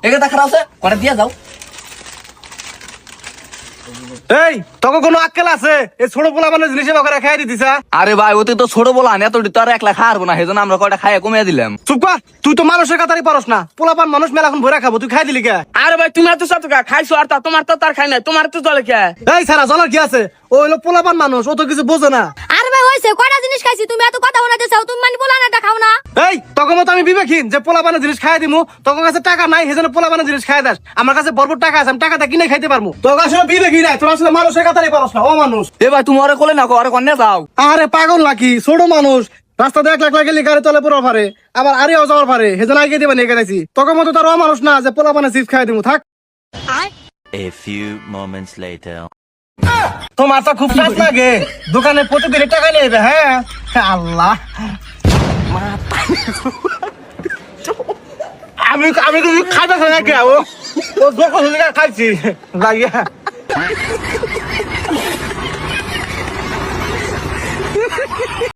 একে দেখা আছে কটা দিয়ে যাও। এই তোকে কোনো আক্কেল আছে? এই ছোট পোলা মানে জিনিস করে খাই দিতিস? আরে ভাই ওতে তো ছোট বলা না, এতটি তো আর একলা খাওয়াবো না, সেজন্য আমরা কয়টা খাইয়া কমিয়ে দিলাম। চুপ কর, তুই তো মানুষের কাতারি পারস না। পোলাপান মানুষ মেলা এখন ভরে খাবো, তুই খাই দিলি কে? আরে ভাই তুমি এত সাথে খাইছো আর তোমার তো তার খাই নাই, তোমার তো চলে কে? এই সারা জলার কি আছে? ও হলো পোলাপান মানুষ, ও তো কিছু বোঝে না। আরে ভাই হইছে কয়টা জিনিস খাইছি, তুমি এত কথা শোনাতে চাও? তুমি মানে পোলানাটা খাও না? এই তখন মতো আমি বিবেকহীন যে পোলাপানের জিনিস খাই দিমু? তোর কাছে টাকা নাই, সেজন্য পোলাপানের জিনিস খাই দাস। আমার কাছে বরবর টাকা আছে, আমি টাকাটা কিনে খাইতে পারবো। তোর আসলে বিবেকই নাই, তোর আসলে মানুষের কাতারি পারস না, ও মানুষ। এ ভাই তুমি ওরে কোলে না, ওরে কন্যা যাও। আরে পাগল নাকি? ছোট মানুষ রাস্তা দিয়ে 1 লাখ গেলে গাড়ি তলে পুরো পারে, আবার আরেও যাওয়ার পারে, সেজন্য আগে দিবেন এখানে। তখন মতো তার ও মানুষ না যে পোলাপানের চিপস খাই দিমু। থাক। A few moments later. তোমার তো খুব কাজ লাগে, দোকানে প্রতিদিন টাকা নিয়ে যাবে। হ্যাঁ আল্লাহ, আমি আমি তো খাইতে খাই কে? ও দোকান থেকে খাইছি লাগিয়া।